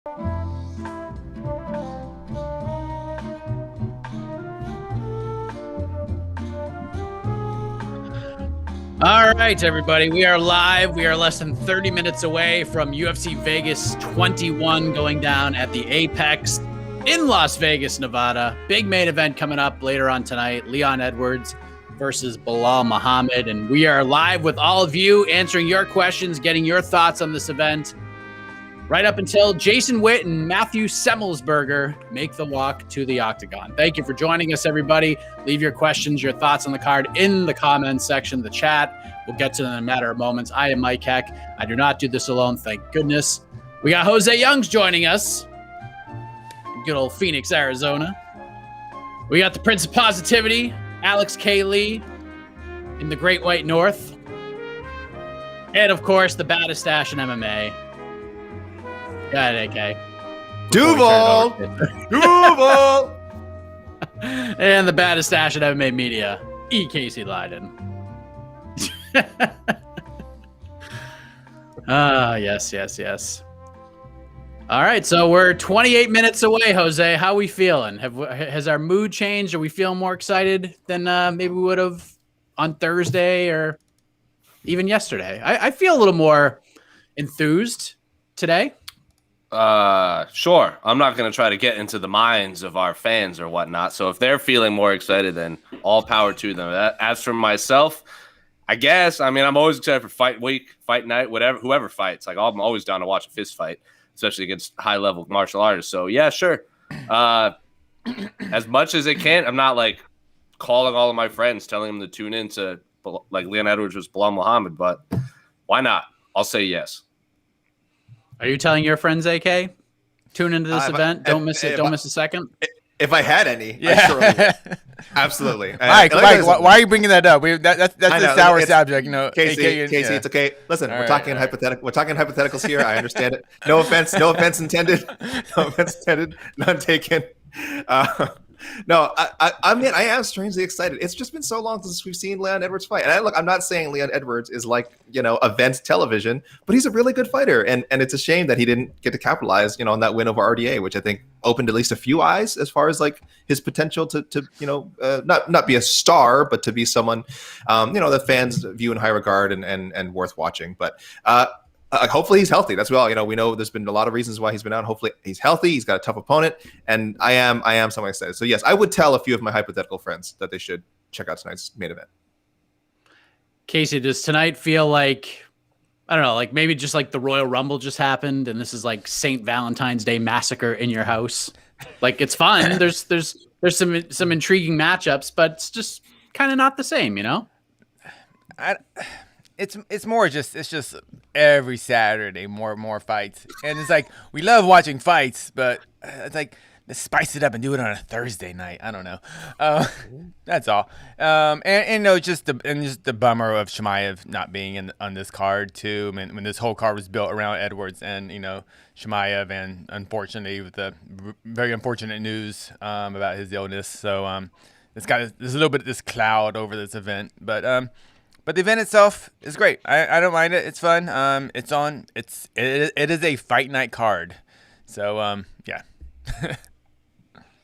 All right, everybody. We are live. We are less than 30 minutes away from UFC Vegas 21 going down at the Apex in Las Vegas, Nevada. Big main event coming up later on tonight. Leon Edwards versus Belal Muhammad. And we are live with all of you, answering your questions, getting your thoughts on this event. Right up until Jason Witt and Matthew Semmelsberger make the walk to the octagon. Thank you for joining us, everybody. Leave your questions, your thoughts on the card in the comments section of the chat. We'll get to them in a matter of moments. I am Mike Heck. I do not do this alone, thank goodness. We got José Youngs joining us. Good old Phoenix, Arizona. We got the Prince of Positivity, Alex K. Lee in the Great White North. And, of course, the baddest stash in MMA. Got it, AK. Duval! Duval! And the baddest stash at MMA Media, E. Casey Leydon. Yes. All right, so we're 28 minutes away, Jose. How are we feeling? Has our mood changed? Are we feeling more excited than maybe we would have on Thursday or even yesterday? I feel a little more enthused today. Sure. I'm not going to try to get into the minds of our fans or whatnot. So if they're feeling more excited, then all power to them. As for myself, I guess, I'm always excited for fight week, fight night, whoever fights. Like, I'm always down to watch a fist fight, especially against high level martial artists. So yeah, sure. As much as it can, I'm not like calling all of my friends, telling them to tune in to like Leon Edwards was Belal Muhammad, but why not? I'll say yes. Are you telling your friends, AK? Tune into this event. Don't miss it. Don't miss a second. If I had any, I surely would. Absolutely. Mike, why are you bringing that up? That's a sour subject, you know. Casey, it's okay. Listen, we're talking hypothetical. We're talking hypotheticals here. I understand it. No offense intended. No offense intended. None taken. No, I mean, I am strangely excited. It's just been so long since we've seen Leon Edwards fight. And I'm not saying Leon Edwards is like, event television, but he's a really good fighter. And it's a shame that he didn't get to capitalize, on that win over RDA, which I think opened at least a few eyes as far as like his potential to not be a star, but to be someone, that fans view in high regard and worth watching. But, hopefully he's healthy. That's well. We know there's been a lot of reasons why he's been out. Hopefully he's healthy. He's got a tough opponent, and I am somewhat excited. So yes, I would tell a few of my hypothetical friends that they should check out tonight's main event. Casey, does tonight feel like, I don't know, like maybe just like the Royal Rumble just happened, and this is like St. Valentine's Day massacre in your house? Like, it's fun. There's some intriguing matchups, but it's just kind of not the same, It's just every Saturday more fights, and it's like we love watching fights, but it's like let's spice it up and do it on a Thursday night. I don't know. That's all. Just the bummer of Chimaev not being on this card too. I mean, when this whole card was built around Edwards and Chimaev, and unfortunately with the very unfortunate news about his illness, so there's a little bit of this cloud over this event, but the event itself is great. I don't mind it. It's fun. It is a fight night card. So yeah.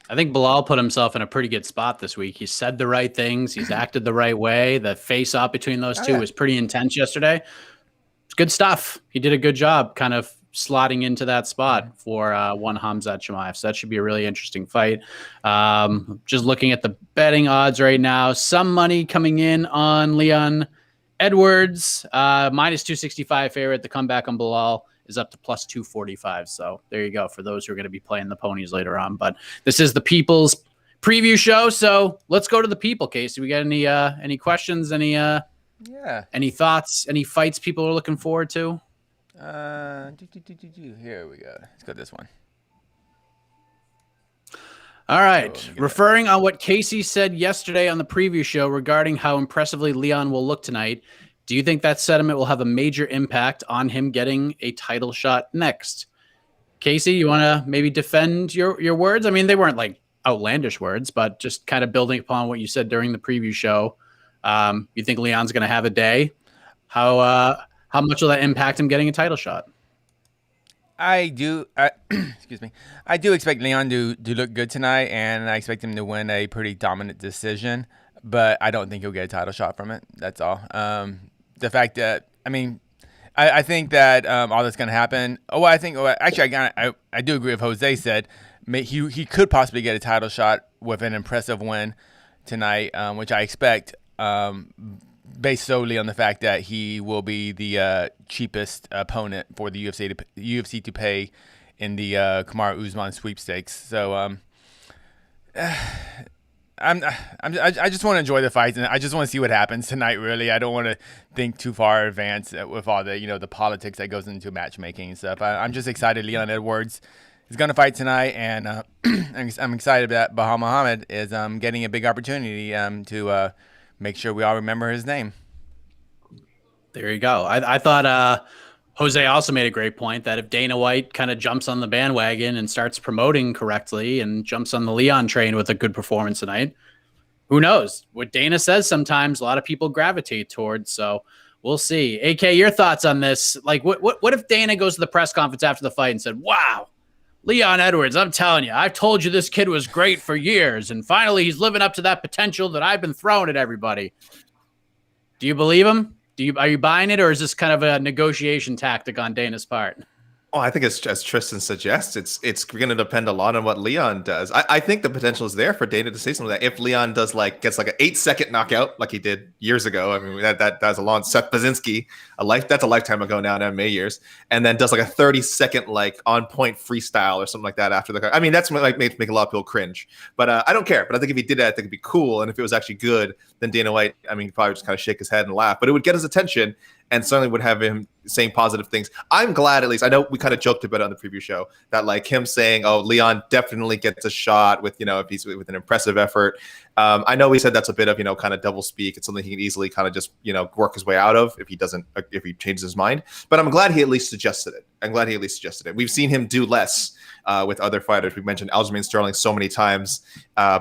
I think Belal put himself in a pretty good spot this week. He said the right things. He's acted the right way. The face-off between those two was pretty intense yesterday. It's good stuff. He did a good job kind of slotting into that spot for one Khamzat Chimaev. So that should be a really interesting fight. Just looking at the betting odds right now, some money coming in on Leon Edwards, minus 265 favorite. The comeback on Belal is up to plus 245. So there you go for those who are going to be playing the ponies later on. But this is the People's preview show. So let's go to the people, Casey. We got any questions, any thoughts, any fights people are looking forward to? Here we go. Let's go this one. All right. Referring on what Casey said yesterday on the preview show regarding how impressively Leon will look tonight, do you think that sentiment will have a major impact on him getting a title shot next? Casey, you want to maybe defend your words? I mean, they weren't like outlandish words, but just kind of building upon what you said during the preview show. You think Leon's going to have a day? How much will that impact him getting a title shot? I do. Excuse me. I do expect Leon to look good tonight, and I expect him to win a pretty dominant decision. But I don't think he'll get a title shot from it. That's all. The fact that I think that all that's going to happen. Actually, I do agree with Jose said. He could possibly get a title shot with an impressive win tonight, which I expect. Based solely on the fact that he will be the cheapest opponent for the UFC to pay in the Kamaru Usman sweepstakes. So I just want to enjoy the fights, and I just want to see what happens tonight. Really, I don't want to think too far in advance with all the the politics that goes into matchmaking and stuff. I'm just excited. Leon Edwards is going to fight tonight, and I'm excited that Baham Muhammad is getting a big opportunity to make sure we all remember his name. There you go. I thought Jose also made a great point that if Dana White kind of jumps on the bandwagon and starts promoting correctly and jumps on the Leon train with a good performance tonight, who knows? What Dana says sometimes a lot of people gravitate towards. So we'll see. AK, your thoughts on this? Like, what if Dana goes to the press conference after the fight and said, "Wow, Leon Edwards, I'm telling you, I've told you this kid was great for years, and finally he's living up to that potential that I've been throwing at everybody." Do you believe him? Are you buying it, or is this kind of a negotiation tactic on Dana's part? Oh, I think it's as Tristan suggests, it's going to depend a lot on what Leon does. I think the potential is there for Dana to say something like that. If Leon gets like an 8-second knockout like he did years ago, I mean that's a long Seth Baczynski, that's a lifetime ago now in MMA years, and then does like a 30-second like on point freestyle or something like that after the. I mean that's like make a lot of people cringe, but I don't care. But I think if he did that, I think it'd be cool, and if it was actually good, then Dana White, I mean, he'd probably just kind of shake his head and laugh, but it would get his attention. And certainly would have him saying positive things. I'm glad, at least, I know we kind of joked about it on the preview show, that like him saying, "Oh, Leon definitely gets a shot with, if he's with an impressive effort." I know he said that's a bit of, kind of double speak. It's something he can easily kind of just, work his way out of if he changes his mind. But I'm glad he at least suggested it. We've seen him do less with other fighters. We mentioned Aljamain Sterling so many times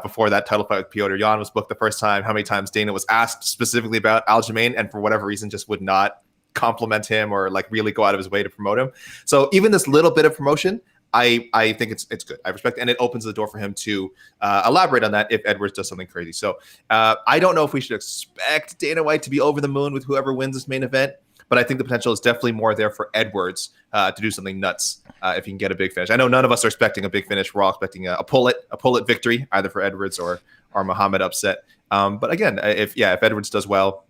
before that title fight with Petr Yan was booked the first time. How many times Dana was asked specifically about Aljamain and for whatever reason just would not compliment him or like really go out of his way to promote him. So even this little bit of promotion, I think it's good. I respect it, and it opens the door for him to elaborate on that if Edwards does something crazy. So I don't know if we should expect Dana White to be over the moon with whoever wins this main event, but I think the potential is definitely more there for Edwards to do something nuts if he can get a big finish. I know none of us are expecting a big finish. We're all expecting a pull-it victory either for Edwards or Muhammad upset. But again, if Edwards does well,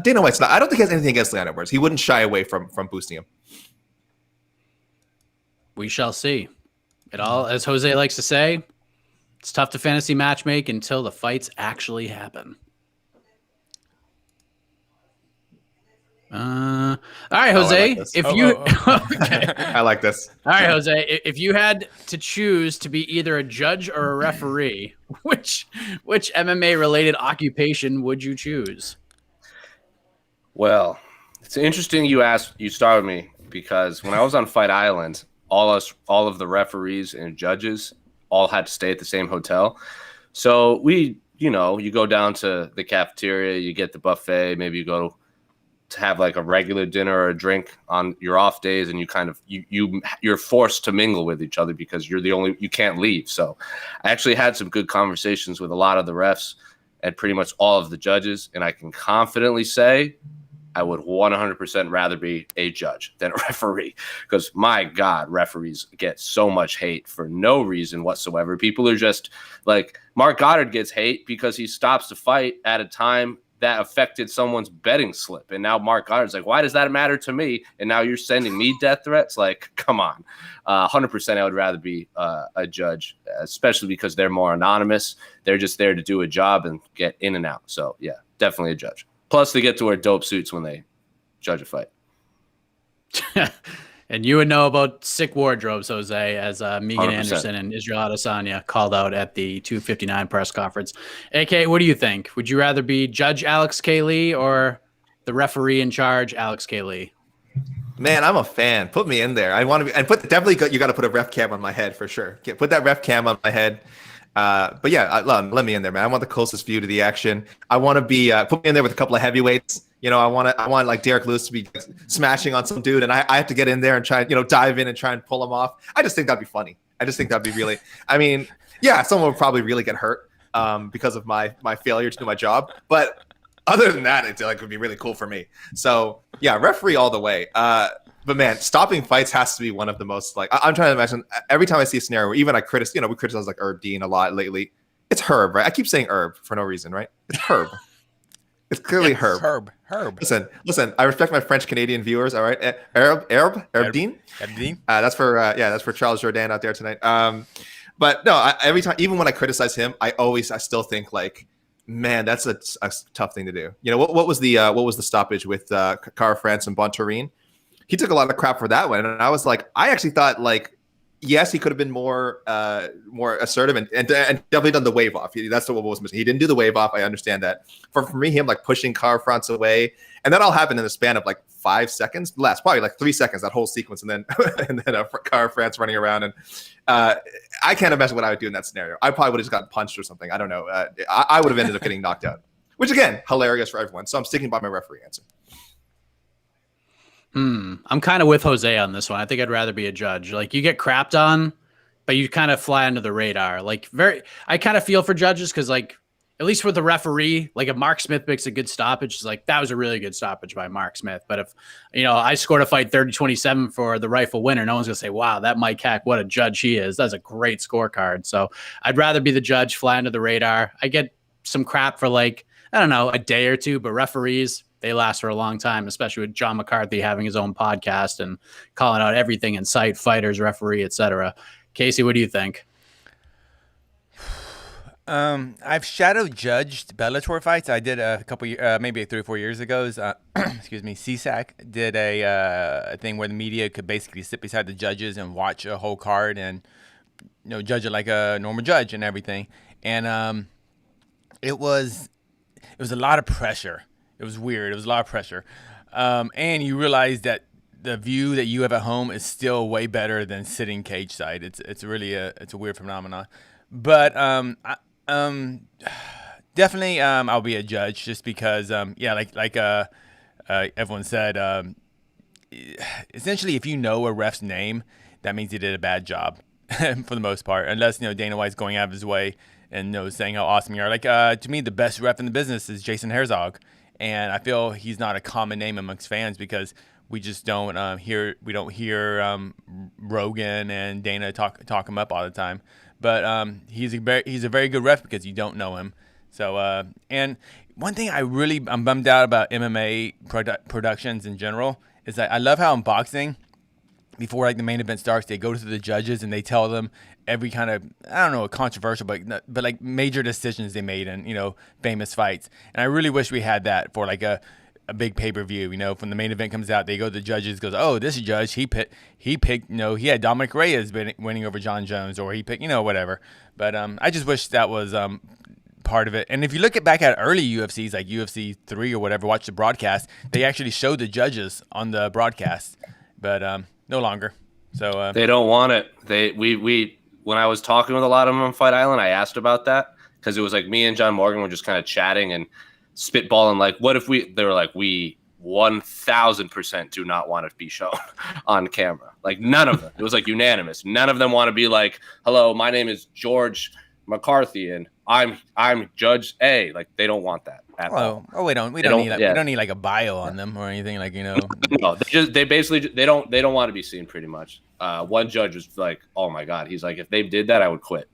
Dana White's I don't think he has anything against Leon Edwards. He wouldn't shy away from boosting him. We shall see. It all, as Jose likes to say, it's tough to fantasy matchmake until the fights actually happen. All right, Jose. Okay. I like this. All right, Jose. If you had to choose to be either a judge or a referee, which MMA related occupation would you choose? Well, it's interesting you start with me, because when I was on Fight Island, all of the referees and judges all had to stay at the same hotel. So we, you go down to the cafeteria, you get the buffet, maybe you go to have like a regular dinner or a drink on your off days, and you kind of you're forced to mingle with each other because you can't leave. So I actually had some good conversations with a lot of the refs and pretty much all of the judges, and I can confidently say I would 100% rather be a judge than a referee, because my God, referees get so much hate for no reason whatsoever. People are just like, Mark Goddard gets hate because he stops the fight at a time that affected someone's betting slip. And now Mark Goddard's like, why does that matter to me? And now you're sending me death threats? Like, come on. 100% I would rather be a judge, especially because they're more anonymous. They're just there to do a job and get in and out. So yeah, definitely a judge. Plus, they get to wear dope suits when they judge a fight. And you would know about sick wardrobes, Jose, as Megan 100%. Anderson and Israel Adesanya called out at the 259 press conference. AK, what do you think? Would you rather be Judge Alex K. Lee or the referee in charge, Alex K. Lee? Man, I'm a fan. Put me in there. I want to be, and you got to put a ref cam on my head for sure. Put that ref cam on my head. But yeah, let me in there, man. I want the closest view to the action. I want to be put me in there with a couple of heavyweights. I want like Derek Lewis to be smashing on some dude, and I have to get in there and try, dive in and try and pull him off. I just think that'd be funny. I just think that'd be really. I mean, yeah, someone would probably really get hurt because of my failure to do my job, but other than that, it would be really cool for me. So yeah, referee all the way. But man, stopping fights has to be one of the most like I'm trying to imagine every time I see a scenario where even we criticize like Herb Dean a lot lately. It's Herb, right? I keep saying Herb for no reason, right? It's Herb. It's clearly Herb. Herb. Listen. I respect my French Canadian viewers. All right, Herb Dean. That's for Charles Jourdain out there tonight. But no, every time, even when I criticize him, I still think like, man, that's a tough thing to do. What was the stoppage with Car France and Bontarine? He took a lot of crap for that one, and I was like, I actually thought like, yes, he could have been more assertive and definitely done the wave off. That's what was missing. He didn't do the wave off. I understand that. For me, him like pushing Car France away, and that all happened in the span of like 5 seconds, less probably like 3 seconds. That whole sequence, and then Car France running around, and I can't imagine what I would do in that scenario. I probably would have just gotten punched or something. I don't know. I would have ended up getting knocked out, which again, hilarious for everyone. So I'm sticking by my referee answer. I'm kind of with Jose on this one. I think I'd rather be a judge. Like you get crapped on, but you kind of fly under the radar. Like I kind of feel for judges because like at least with the referee, like if Mark Smith makes a good stoppage, it's like that was a really good stoppage by Mark Smith. But if I scored a fight 30-27 for the rifle winner, no one's gonna say, "Wow, that Mike Hack, what a judge he is." That's a great scorecard. So I'd rather be the judge, fly under the radar. I get some crap for like I don't know a day or two, but referees. They last for a long time, especially with John McCarthy having his own podcast and calling out everything in sight, fighters, referee, etc. Casey, what do you think? I've shadow judged Bellator fights. I did a couple, maybe 3 or 4 years ago. Excuse me. CSAC did a thing where the media could basically sit beside the judges and watch a whole card and judge it like a normal judge and everything. And it was a lot of pressure. It was weird. It was a lot of pressure. And you realize that the view that you have at home is still way better than sitting cage side. It's really a weird phenomenon. But definitely I'll be a judge just because like everyone said, essentially if you know a ref's name, that means he did a bad job for the most part, unless Dana White's going out of his way and saying how awesome you are. Like to me, the best ref in the business is Jason Herzog. And I feel he's not a common name amongst fans because we just don't hear Rogan and Dana talk him up all the time. But he's a very good ref because you don't know him. So and one thing I'm bummed out about MMA productions in general is that I love how in boxing, before like the main event starts, they go to the judges and they tell them every kind of, I don't know, controversial, but like major decisions they made in, famous fights. And I really wish we had that for like a big pay-per-view, when the main event comes out, they go to the judges, goes, oh, this judge, he picked, he had Dominic Reyes winning over John Jones, or he picked, whatever. But I just wish that was part of it. And if you look back at early UFCs, like UFC 3 or whatever, watch the broadcast, they actually showed the judges on the broadcast, but no longer. So they don't want it. When I was talking with a lot of them on Fight Island, I asked about that because it was like me and John Morgan were just kind of chatting and spitballing. Like, what if they were like, we 1000% do not want to be shown on camera. Like none of them. It was like unanimous. None of them want to be like, hello, my name is George McCarthy and I'm Judge A. Like they don't want that at all. Oh, we don't need like a bio on them or anything like. No, they don't want to be seen pretty much. One judge was like, oh my god, he's like, if they did that, I would quit.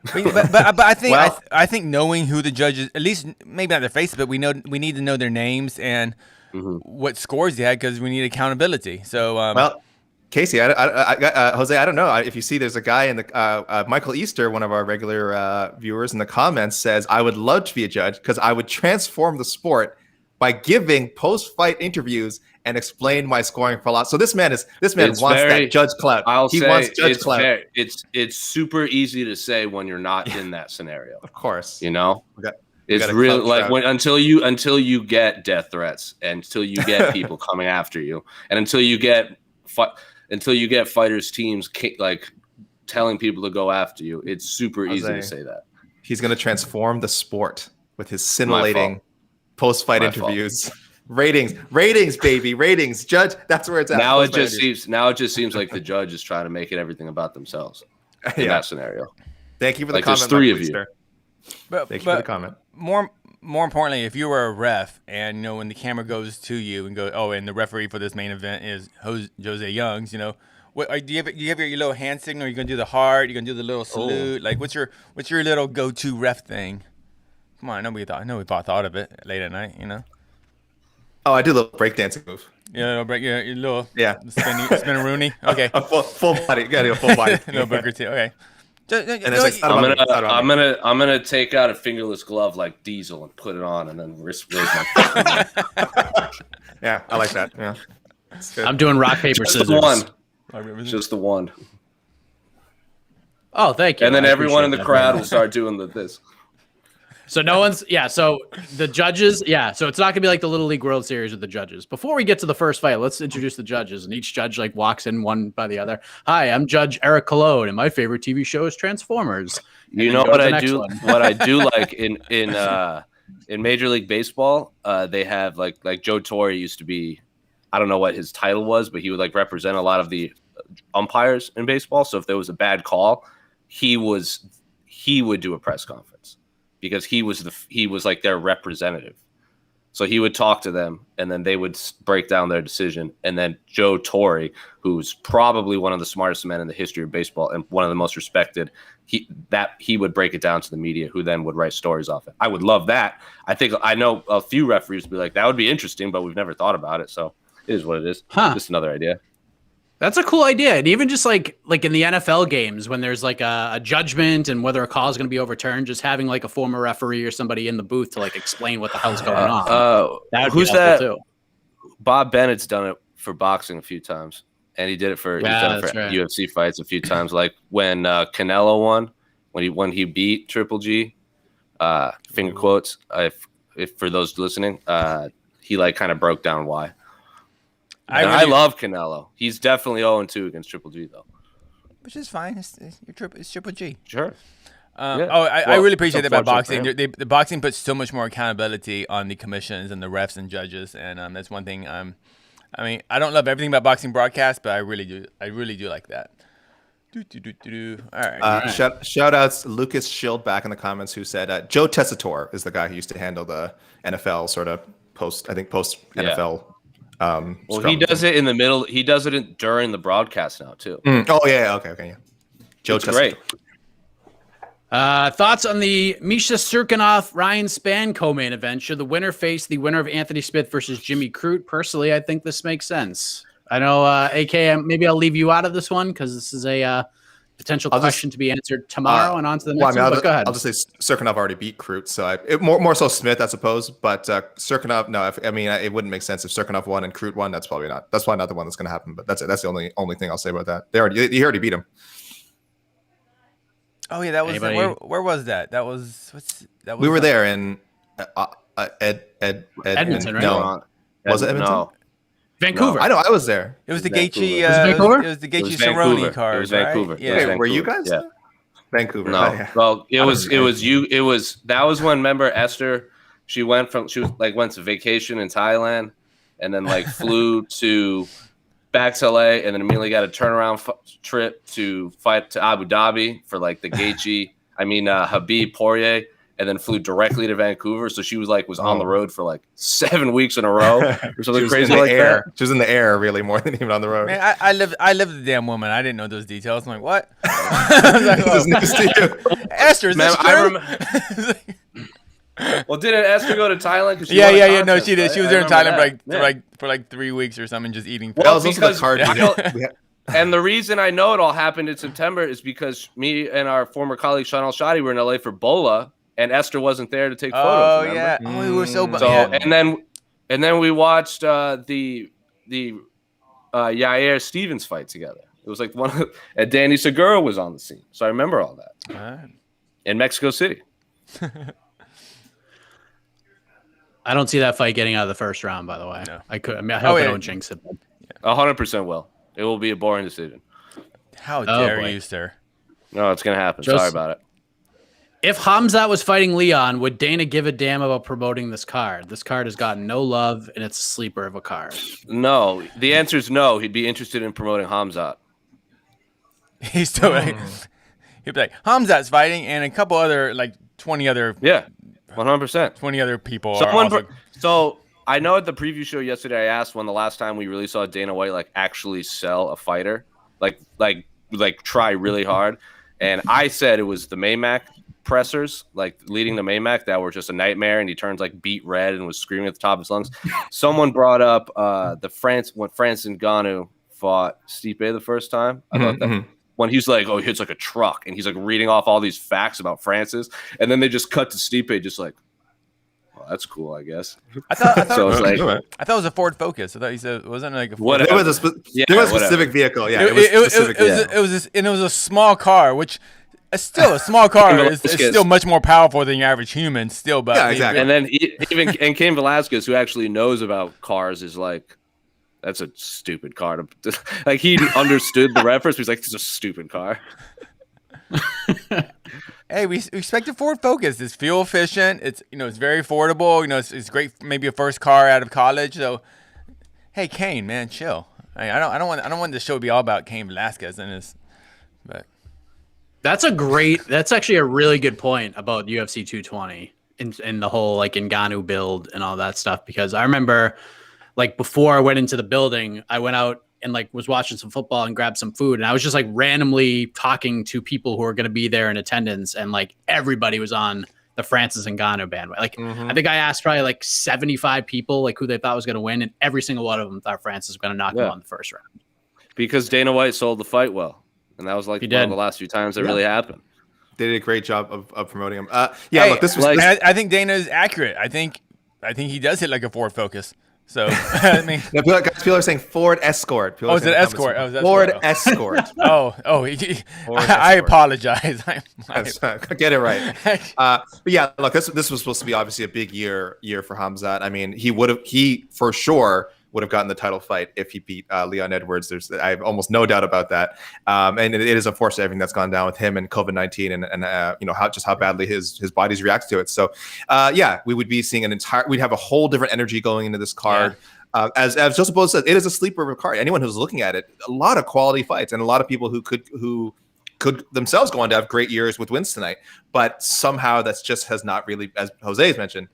But I think I think knowing who the judges, at least maybe not their faces, but we need to know their names and what scores they had because we need accountability. So well, Casey, Jose, I don't know if you see. There's a guy in the Michael Easter, one of our regular viewers, in the comments says, "I would love to be a judge because I would transform the sport by giving post-fight interviews and explain my scoring philosophy." So this man wants that judge clout. He wants judge clout. It's super easy to say when you're not in that scenario. Of course, it's really like until you get death threats, and until you get people coming after you, and until you get fighters teams like telling people to go after you, it's super easy to say that. He's going to transform the sport with his scintillating post-fight interviews. Ratings, baby, ratings. Judge, that's where it's at. Now it just seems like the judge is trying to make it everything about themselves in that scenario. Thank you for the Like, comment. there's three of you. Sir. But Thank you for the comment. More importantly, if you were a ref and when the camera goes to you and and the referee for this main event is José Youngs, what do you have your little hand signal? Are you gonna do the heart? You gonna do the little salute? Like what's your little go-to ref thing? Come on, I know we've thought of it late at night, Oh, I do a little breakdancing move. Your little spin a Rooney. Okay, A full body. You gotta do a full body. no Booker T. Okay. And it's like, I'm gonna take out a fingerless glove like Diesel and put it on, and then raise my. Yeah, I like that. Yeah, I'm doing rock paper Just scissors. the one. Just the one. Oh, thank you. And then I everyone in the appreciate crowd that. will start doing this. So no one's so the judges, so it's not gonna be like the Little League World Series with the judges. Before we get to the first fight, let's introduce the judges, and each judge like walks in one by the other. Hi, I'm Judge Eric Cologne, and my favorite TV show is Transformers. You know what I do? What I do like in Major League Baseball, they have like Joe Torre used to be. I don't know what his title was, but he would like represent a lot of the umpires in baseball. So if there was a bad call, he would do a press conference because he was like their representative. So he would talk to them, and then they would break down their decision. And then Joe Torre, who's probably one of the smartest men in the history of baseball and one of the most respected, he would break it down to the media, who then would write stories off it. I would love that. I know a few referees would be like, that would be interesting, but we've never thought about it. So it is what it is. Just another idea. That's a cool idea. And even just like in the NFL games, when there's like a judgment and whether a call is going to be overturned, just having like a former referee or somebody in the booth to like explain what the hell's going on. Who's that? Too. Bob Bennett's done it for boxing a few times, and he did it for, UFC fights a few times. Like when Canelo won, when he beat Triple G, finger quotes. If for those listening, he like kind of broke down why. I love Canelo. He's definitely 0-2 against Triple G, though. Which is fine. It's Triple G. Sure. I really appreciate that about boxing. The boxing puts so much more accountability on the commissions and the refs and judges, and that's one thing. I mean, I don't love everything about boxing broadcast, but I really do. I really do like that. All right. Shout outs Lucas Schild back in the comments who said Joe Tessitore is the guy who used to handle the NFL sort of post NFL. Well, he does it in the middle. He does it during the broadcast now too. Oh yeah, okay, yeah. Joe, great. Thoughts on the Misha Cirkunov Ryan Spann co-main event? Should the winner face the winner of Anthony Smith versus Jimmy Crute? Personally, I think this makes sense. I know, AK, maybe I'll leave you out of this one because this is a potential question to be answered tomorrow and on to the next one. But go ahead. I'll just say Cirkunov already beat Crute, so more so Smith, I suppose. But Cirkunov, no, it wouldn't make sense if Cirkunov won and Crute won. That's probably not the one that's going to happen. But that's it. That's the only thing I'll say about that. He already beat him. Oh yeah, that was where was that? That was we were there in Edmonton, right? No, was it Edmonton? No. Vancouver. No, I know, I was there. It was the Gaethje. Vancouver? It was the Gaethje Cerrone card. It was Vancouver. Right? Yeah. Wait, were you guys there? Vancouver. No. Oh, yeah. Well, it was that was when, remember, Esther, she went to vacation in Thailand and then like flew back to LA and then immediately got a turnaround trip to fight to Abu Dhabi for like the Habib Poirier, and then flew directly to Vancouver. So she was on the road for like 7 weeks in a row or something crazy like that. She was in the air really more than even on the road. Man, I live the damn woman. I didn't know those details. I'm like, what? I was like, This is news to you. Esther, is this true? Well, didn't Esther go to Thailand? Yeah. No, she did. She was there in Thailand for like 3 weeks or something, just eating. Well, because and the reason I know it all happened in September is because me and our former colleague Sean Al-Shadi were in LA for Bola, and Esther wasn't there to take photos. Oh yeah. Oh, we were so. And then we watched the Yair Stevens fight together. It was like and Danny Segura was on the scene, so I remember all that. Right. In Mexico City. I don't see that fight getting out of the first round, by the way. No. I hope I don't jinx it. 100% will. It will be a boring decision. How dare you, sir? No, it's going to happen. Sorry about it. If Hamzat was fighting Leon, would Dana give a damn about promoting this card? This card has gotten no love, and it's a sleeper of a card. No, the answer is no. He'd be interested in promoting Hamzat. He's still he'd be like, Hamzat's fighting, and a couple other, like 20 other, 100%. 20 other people. Are also... So I know at the preview show yesterday, I asked when the last time we really saw Dana White like actually sell a fighter, like try really hard, and I said it was the Maymac pressers, like leading the Maymac, that were just a nightmare, and he turned like beet red and was screaming at the top of his lungs. Someone brought up when Francis Ngannou fought Stipe the first time. I thought that when he's like, oh, he hits like a truck, and he's like reading off all these facts about Francis, and then they just cut to Stipe just like, well, that's cool, I guess. I thought so it's like, I thought it was a Ford Focus. I thought he said it wasn't like a Ford. There was a specific vehicle. Yeah, it was a small car, which is still a small car. It's still much more powerful than your average human. Still, but yeah, exactly. And then even Cain Velasquez, who actually knows about cars, is like, that's a stupid car. Like he understood the reference. He's like, this is a stupid car. Hey, we expect a Ford Focus. It's fuel efficient. It's it's very affordable. It's great. Maybe a first car out of college. So, hey, Cain, man, chill. I don't want the show to be all about Cain Velasquez and his, but that's actually a really good point about UFC 220 and the whole like Ngannou build and all that stuff, because I remember like before I went into the building, I went out and like was watching some football and grabbed some food, and I was just like randomly talking to people who were going to be there in attendance, and like everybody was on the Francis Ngannou bandwagon. Like I think I asked probably like 75 people like who they thought was going to win, and every single one of them thought Francis was going to knock him on the first round. Because Dana White sold the fight well, and that was like one of the last few times it really happened. They did a great job of promoting him. Look, this was like I think Dana is accurate. I think he does hit like a Ford Focus. So I mean, people are saying Ford Escort. Is it Escort? Ford Escort. I apologize. Get it right. But yeah, look, this was supposed to be obviously a big year for Hamzat. I mean, he for sure would have gotten the title fight if he beat Leon Edwards. I have almost no doubt about that. And it is unfortunate everything that's gone down with him and COVID-19 and how badly his body's reacted to it. So we would be seeing we'd have a whole different energy going into this card. Yeah. As Joseph Bose said, it is a sleeper of a card. Anyone who's looking at it, a lot of quality fights and a lot of people who could themselves go on to have great years with wins tonight. But somehow that's just has not really, as Jose has mentioned,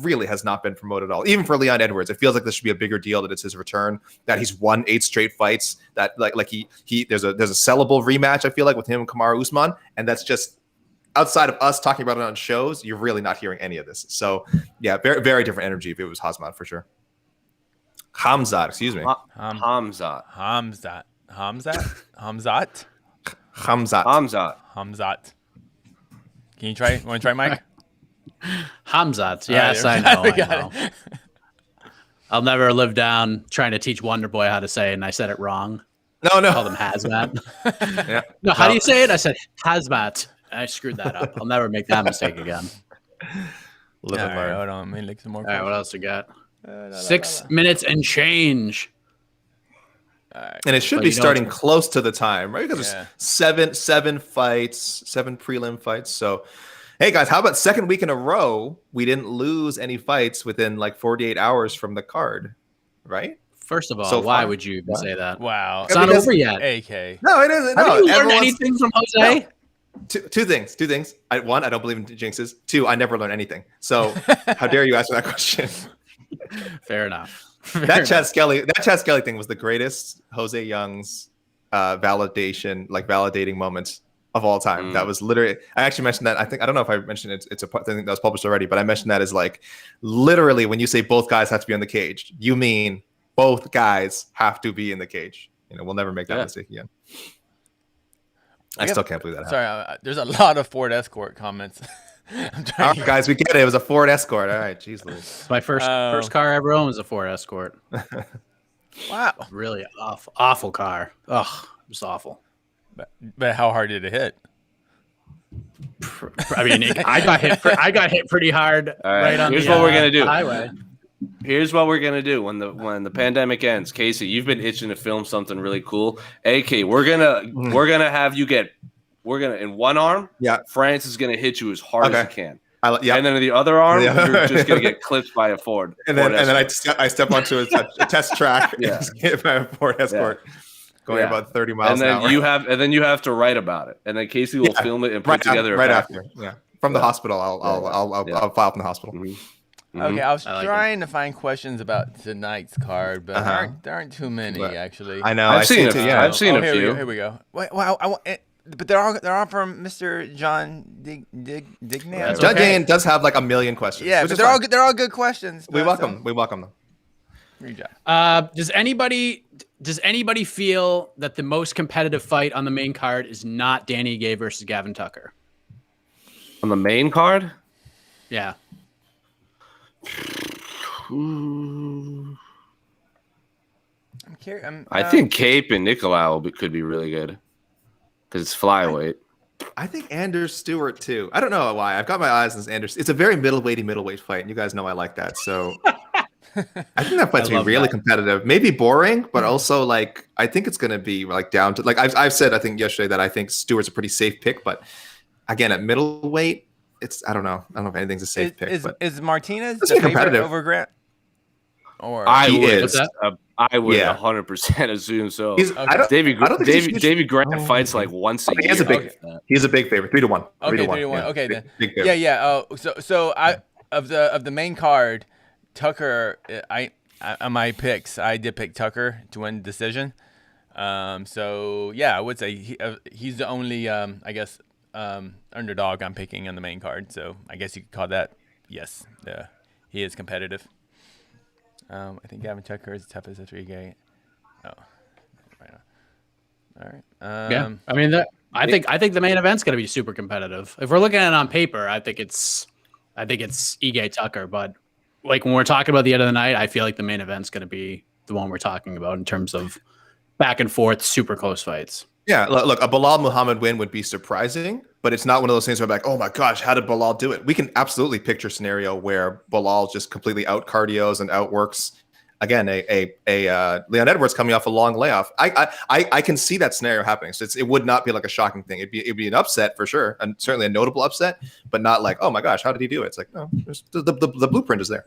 really has not been promoted at all. Even for Leon Edwards, it feels like this should be a bigger deal that it's his return, that he's won 8 straight fights, that like he there's a sellable rematch, I feel like, with him and Kamaru Usman, and that's just outside of us talking about it on shows, you're really not hearing any of this. So yeah, very, very different energy if it was Hamzat for sure. Hamzat, excuse me. Hamzat. Can you try? Want to try, Mike? Hamzat. Yes, I know. I'll never live down trying to teach Wonder Boy how to say it, and I said it wrong. No. I called him Hazmat. Yeah. No, how do you say it? I said Hazmat. I screwed that up. I'll never make that mistake again. Live and learn. Hold on. Let me look some more. All right, what else we got? 6 minutes and change. Right. And it should be starting close to the time, right? Because there's seven fights, 7 prelim fights. So, hey guys, how about second week in a row we didn't lose any fights within like 48 hours from the card, right? First of all, why would you even say that? Wow, it's not over yet. AK. No, it isn't. Have you learned anything from Jose? No. Two things. One, I don't believe in jinxes. 2, I never learn anything. So, how dare you ask me that question? Fair enough. That Chad Skelly thing was the greatest Jose Youngs validating moments of all time. That was literally, I actually mentioned that. I don't know if I mentioned it. It's a thing that was published already, but I mentioned that as like literally when you say both guys have to be on the cage, you mean both guys have to be in the cage. We'll never make that mistake again. I still can't believe that happened. Sorry, there's a lot of Ford Escort comments. All right, guys, we get it. It was a Ford Escort. All right, jeez Louise. My first car I ever owned was a Ford Escort. Wow, really awful car. Ugh, it was awful. But how hard did it hit? I mean, I got hit pretty hard. Right on. Here's what we're gonna do. Highway. Here's what we're gonna do when the pandemic ends. Casey, you've been itching to film something really cool. AK, we're gonna have you get we're gonna in one arm. Yeah. France is gonna hit you as hard as he can. Yeah. And then in the other arm, you're just gonna get clipped by a Ford. And then I step onto a test track and just get by a Ford Escort going about 30 miles an hour. And then you have to write about it. And then Casey will film it and put together right after. Yeah. From the hospital, I'll file from the hospital. Mm-hmm. Okay, I was trying to find questions about tonight's card, but there aren't too many actually. I know. I've seen a few. Here we go. Wait, wow, but they're all from Mr. John Dignan. John Dignan does have like a million questions. Yeah, but they're all good questions. We welcome them. Good job. Does anybody feel that the most competitive fight on the main card is not Danny Gay versus Gavin Tucker? On the main card? Yeah. I think Cape and Nicolau could be really good because it's flyweight. I think Anders Stewart too. I don't know why. I've got my eyes on Anders. It's a very middleweight fight, and you guys know I like that. So I think that fight's gonna be really competitive. Maybe boring, but also like I think it's gonna be like down to like I've said I think yesterday that I think Stewart's a pretty safe pick, but again at middleweight, I don't know if anything's a safe pick. Is Martinez the favorite over Grant? Or I would 100% assume so. David Grant fights like once a year. He's a big favorite, 3-1. Okay, 3-1. Okay, then. Yeah. So of the main card, Tucker. On my picks, I did pick Tucker to win decision. So yeah, I would say he's the only underdog I'm picking on the main card. So I guess you could call that he is competitive. I think Gavin Tucker is tough as a 3-gate. Oh, right on. All right. I mean, I think the main event's going to be super competitive. If we're looking at it on paper, I think it's Ige Tucker. But like when we're talking about the end of the night, I feel like the main event's going to be the one we're talking about in terms of back and forth, super close fights. Yeah, look, a Bilal Muhammad win would be surprising, but it's not one of those things where I'm like, oh my gosh, how did Bilal do it? We can absolutely picture a scenario where Bilal just completely out cardios and outworks. Again, a Leon Edwards coming off a long layoff. I can see that scenario happening. So it would not be like a shocking thing. It'd be an upset for sure, and certainly a notable upset, but not like, oh my gosh, how did he do it? It's like, no, the blueprint is there.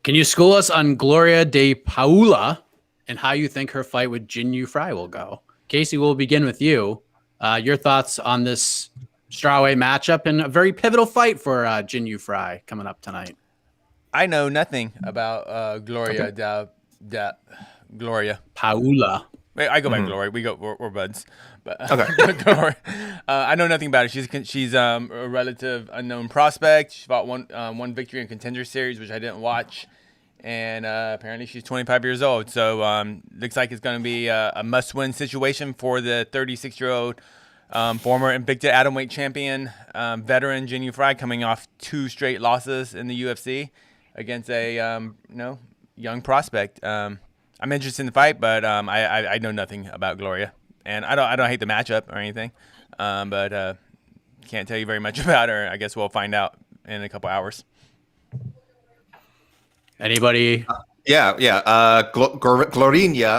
Can you school us on Gloria De Paula and how you think her fight with Jin Yu Fry will go? Casey, we'll begin with you. Your thoughts on this strawweight matchup and a very pivotal fight for Jin Yu Fry coming up tonight. I know nothing about Gloria Gloria Paula. Wait, I go by Gloria. We're buds. But Gloria, I know nothing about it. She's a relative unknown prospect. She fought one victory in Contender Series, which I didn't watch. And apparently she's 25 years old. So looks like it's going to be a must-win situation for the 36-year-old former Invicta Atomweight champion veteran Jin Yu Fry, coming off 2 straight losses in the UFC against a young prospect. I'm interested in the fight, but I know nothing about Gloria, and I don't hate the matchup or anything, but can't tell you very much about her. I guess we'll find out in a couple hours. Anybody? Glorinia,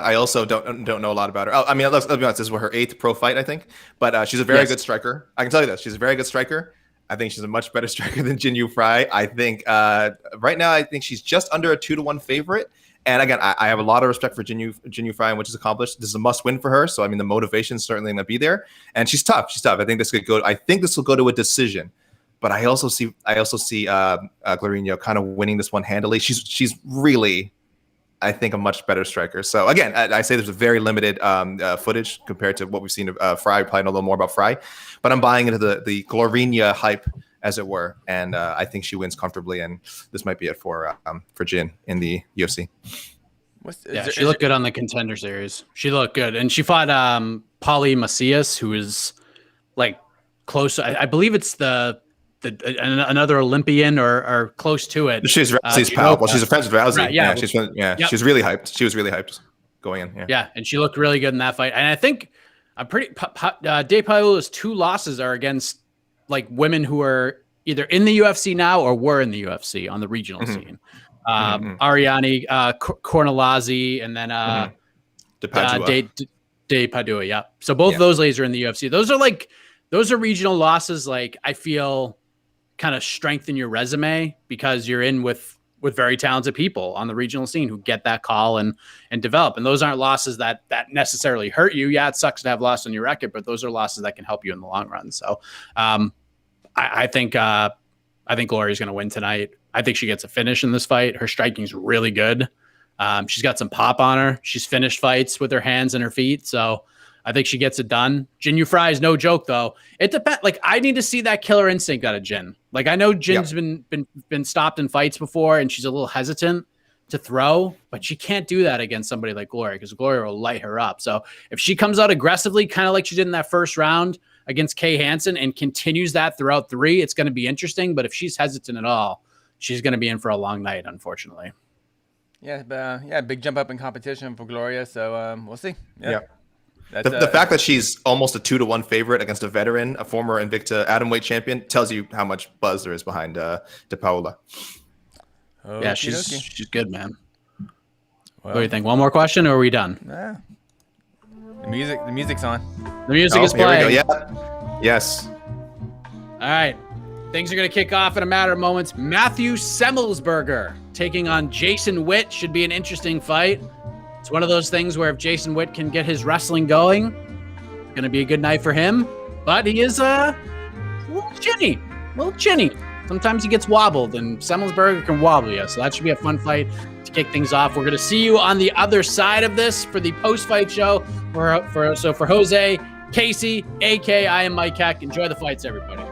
I also don't know a lot about her. I mean, let's be honest, this was her 8th pro fight, I think. But she's a very good striker. I can tell you this. She's a very good striker. I think she's a much better striker than Jin Yu Fry. I think right now, I think she's just under a 2-1 favorite. And again, I have a lot of respect for Jin Yu Fry and what she's accomplished. This is a must-win for her. So, I mean, the motivation is certainly going to be there. And she's tough. I think this will go to a decision. But I also see Glorino kind of winning this one handily. She's really, I think, a much better striker. So again, I say there's a very limited footage compared to what we've seen of Fry. Probably know a little more about Fry, but I'm buying into the Glorino hype, as it were, and I think she wins comfortably. And this might be it for Jin in the UFC. She looked good on the Contender Series. She looked good, and she fought Polly Macias, who is like close. I believe it's another Olympian or close to it. She's Rousey's pal. Well, she's a friend with Rousey. Right, she's really hyped. She was really hyped going in. Yeah, and she looked really good in that fight. And I think De Paula's 2 losses are against like women who are either in the UFC now or were in the UFC on the regional scene. Ariane Cornelazzi, and then De Padua, yeah. So both of those ladies are in the UFC. Those are regional losses. Like, I feel kind of strengthen your resume because you're in with very talented people on the regional scene who get that call and develop. And those aren't losses that necessarily hurt you. Yeah, it sucks to have loss on your record, but those are losses that can help you in the long run. So I think Gloria's going to win tonight. I think she gets a finish in this fight. Her striking's really good. She's got some pop on her. She's finished fights with her hands and her feet. So I think she gets it done. Jin Yu Fry is no joke, though. It depends. Like, I need to see that killer instinct out of Jin. Like, I know Jin's been stopped in fights before, and she's a little hesitant to throw, but she can't do that against somebody like Gloria because Gloria will light her up. So if she comes out aggressively, kind of like she did in that first round against Kay Hansen, and continues that throughout 3, it's going to be interesting. But if she's hesitant at all, she's going to be in for a long night, unfortunately. Yeah, but big jump up in competition for Gloria. So we'll see. Yeah. The fact that she's almost a 2-1 favorite against a veteran, a former Invicta atomweight champion, tells you how much buzz there is behind De Paula. Yeah, she's good, man. Well, what do you think? One more question, or are we done? Nah. The music's on. The music is playing. Here we go. Yeah. Yes. All right. Things are going to kick off in a matter of moments. Matthew Semmelsberger taking on Jason Witt should be an interesting fight. It's one of those things where if Jason Witt can get his wrestling going, it's going to be a good night for him. But he is a little chinny. Sometimes he gets wobbled, and Semmelsberger can wobble you. So that should be a fun fight to kick things off. We're going to see you on the other side of this for the post-fight show. For Jose, Casey, AK, I am Mike Heck. Enjoy the fights, everybody.